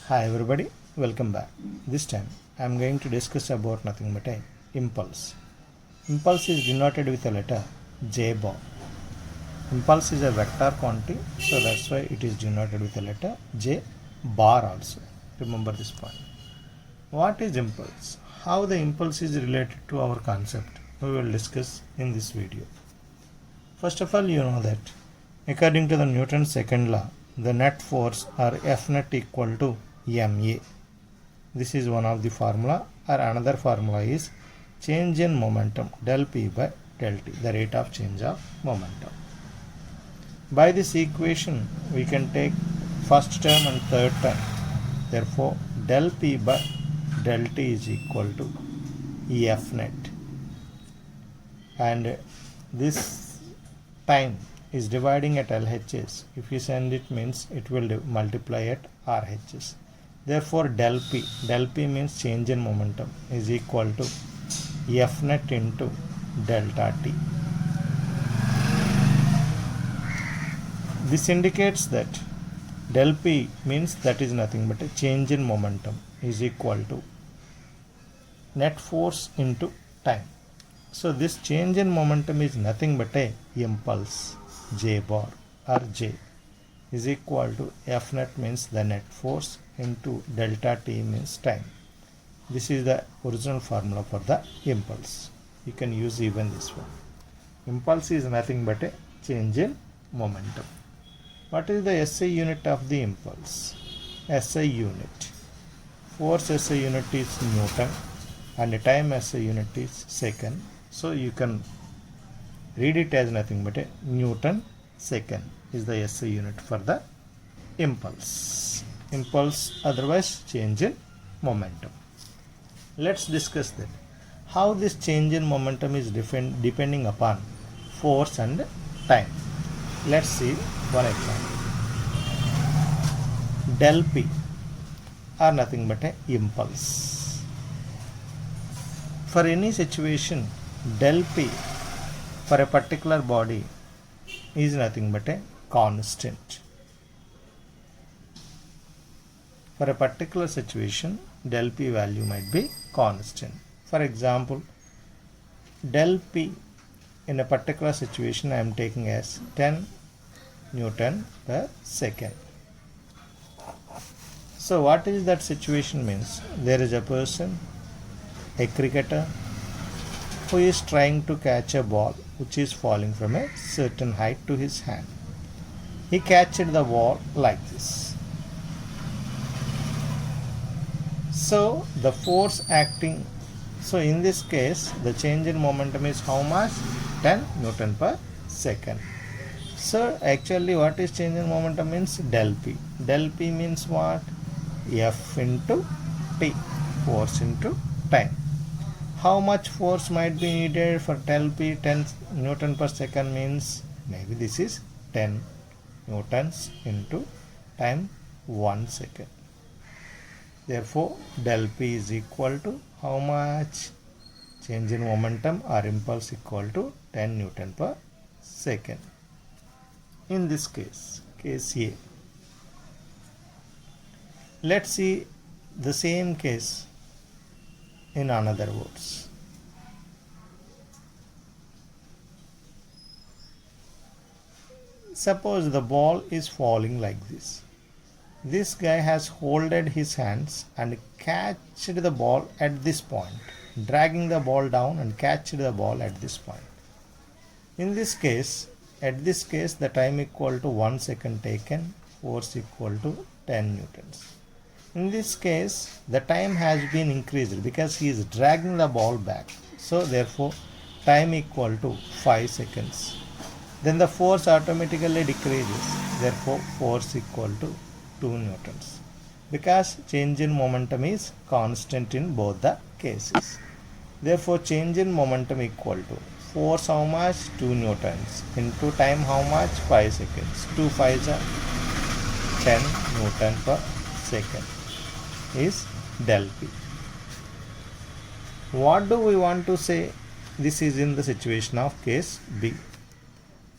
Hi everybody, welcome back. This time I am going to discuss about nothing but a impulse. Impulse is denoted with a letter J bar. Impulse is a vector quantity, so that's why it is denoted with a letter J bar also. Remember this point. What is impulse? How the impulse is related to our concept, we will discuss in this video. First of all, you know that according to the Newton's second law, the net force or F net equal to ma. This is one of the formula, or another formula is change in momentum del p by del t, the rate of change of momentum. By this equation we can take first term and third term. Therefore del p by del t is equal to F net, and this time is dividing at LHS. If you send it means it will multiply at RHS. Therefore del P means change in momentum, is equal to F net into delta T. This indicates that del P means that is nothing but a change in momentum is equal to net force into time. So this change in momentum is nothing but a impulse J bar or J is equal to F net means the net force into delta T means time. This is the original formula for the impulse. You can use even this one. Impulse is nothing but a change in momentum. What is the SI unit of the impulse? SI unit. Force SI unit is Newton and time SI unit is second. So you can read it as nothing but a Newton second is the SI unit for the impulse. Impulse, otherwise change in momentum. Let's discuss that. How this change in momentum is depending upon force and time. Let's see one example. Del P are nothing but a impulse. For any situation, del P for a particular body is nothing but a constant. For a particular situation, del P value might be constant. For example, del P in a particular situation I am taking as 10 Newton per second. So what is that situation means? There is a person, a cricketer, who is trying to catch a ball which is falling from a certain height to his hand. He catched the ball like this. So the force acting, so in this case the change in momentum is how much? 10 Newton per second. So actually what is change in momentum means del P. Del P means what? F into T, force into time. How much force might be needed for del P? 10 Newton per second means maybe this is 10 Newtons into time 1 second. Therefore del P is equal to how much? Change in momentum or impulse equal to 10 Newton per second. In this case, case A. Let's see the same case in another words. Suppose the ball is falling like this. This guy has holded his hands and catched the ball at this point, dragging the ball down and catched the ball at this point. In this case, at this case the time equal to 1 second taken, force equal to 10 Newtons. In this case the time has been increased because he is dragging the ball back. So therefore time equal to 5 seconds. Then the force automatically decreases. Therefore force equal to 2 Newtons. Because change in momentum is constant in both the cases. Therefore change in momentum equal to force how much? 2 Newtons into time how much? 5 seconds. 2 5s are 10 Newton per second is del P. What do we want to say? This is in the situation of case B.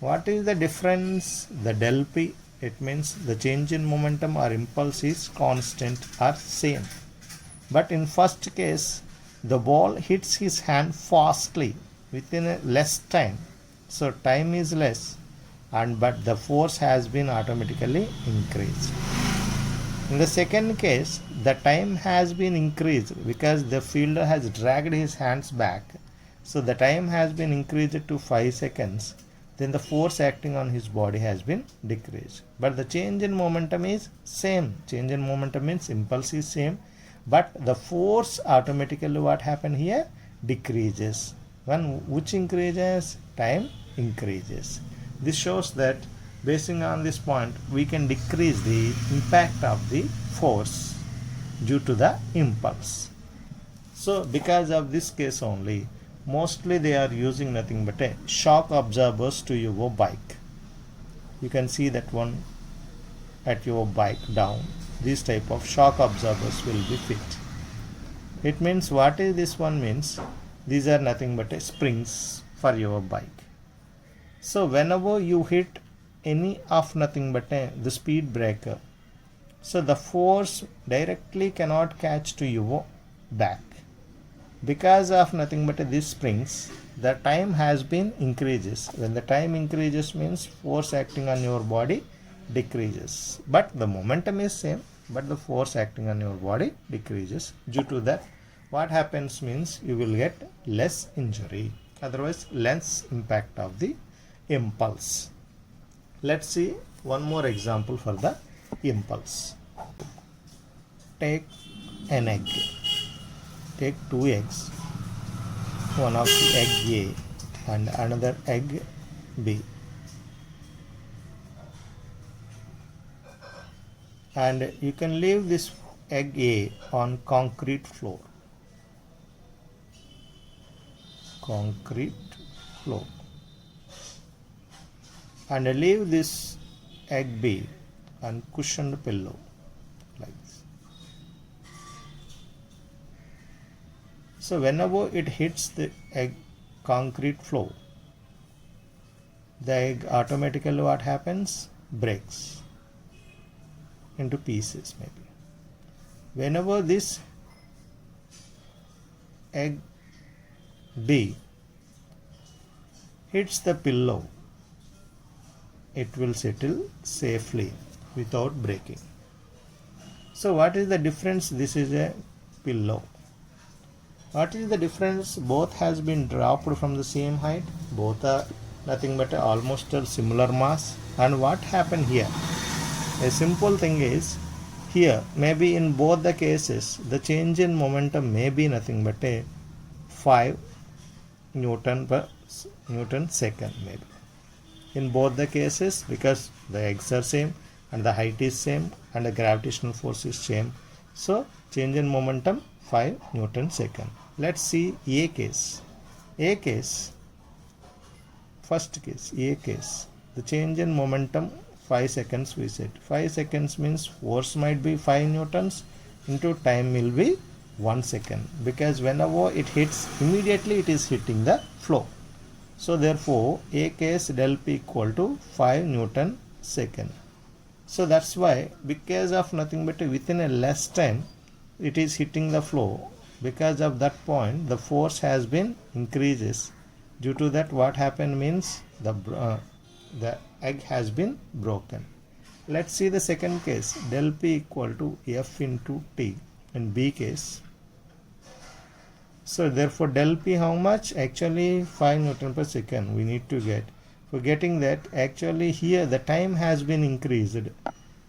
What is the difference? The del P it means the change in momentum or impulse is constant or same. But in first case, the ball hits his hand fastly within a less time. So time is less, but the force has been automatically increased. In the second case, the time has been increased because the fielder has dragged his hands back. So the time has been increased to 5 seconds. Then the force acting on his body has been decreased. But the change in momentum is same. Change in momentum means impulse is same. But the force automatically what happened here? Decreases. When which increases? Time increases. This shows that basing on this point, we can decrease the impact of the force due to the impulse. So because of this case only, mostly they are using nothing but a shock absorbers to your bike. You can see that one at your bike down. These type of shock absorbers will be fit. It means what is this one means? These are nothing but a springs for your bike. So whenever you hit any of nothing but the speed breaker, so the force directly cannot catch to your back. Because of nothing but these springs, the time has been increases. When the time increases means force acting on your body decreases. But the momentum is same, but the force acting on your body decreases. Due to that, what happens means you will get less injury. Otherwise, less impact of the impulse. Let's see one more example for the impulse. Take an egg. Take two eggs. One of the egg A and another egg B. And you can leave this egg A on concrete floor. Concrete floor. And leave this egg B on cushioned pillow like this. So whenever it hits the egg concrete floor, the egg automatically what happens? Breaks into pieces maybe. Whenever this egg B hits the pillow, it will settle safely without breaking. So what is the difference? This is a pillow. What is the difference? Both has been dropped from the same height. Both are nothing but almost a similar mass. And what happened here? A simple thing is, here maybe in both the cases the change in momentum may be nothing but a 5 Newton per Newton second maybe. In both the cases, because the eggs are same and the height is same and the gravitational force is same, so change in momentum 5 Newton second. Let's see A case. A case, first case, A case, the change in momentum 5 seconds we said. 5 seconds means force might be 5 newtons into time will be 1 second, because whenever it hits, immediately it is hitting the floor. So therefore A case del P equal to 5 Newton second. So that's why, because of nothing but within a less time it is hitting the floor, because of that point the force has been increases. Due to that, what happened means the egg has been broken. Let's see the second case, del P equal to F into T in B case. So therefore del P how much? Actually 5 Newton per second we need to get. For getting that, actually here the time has been increased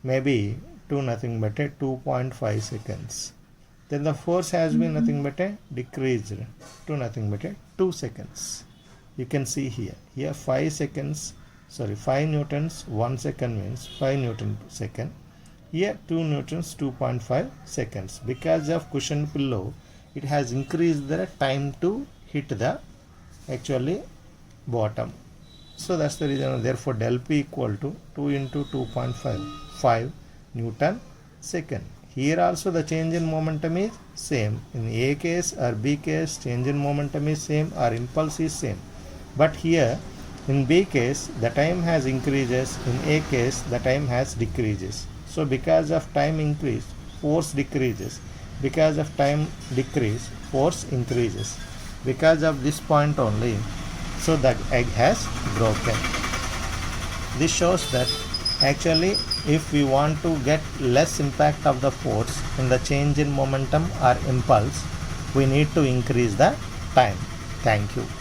maybe to nothing but 2.5 seconds. Then the force has been nothing but decreased to nothing but 2 seconds. You can see here 5 seconds, 5 newtons 1 second means 5 Newton per second. Here 2 newtons 2.5 seconds. Because of cushion pillow, it has increased the time to hit the actually bottom. So that's the reason. Therefore del P equal to 2 into 2.5 5 Newton second. Here also the change in momentum is same. In A case or B case, change in momentum is same or impulse is same. But here In B case, the time has increases. In A case, the time has decreases. So because of time increase, force decreases. Because of time decrease, force increases. Because of this point only, so the egg has broken. This shows that actually if we want to get less impact of the force in the change in momentum or impulse, we need to increase the time. Thank you.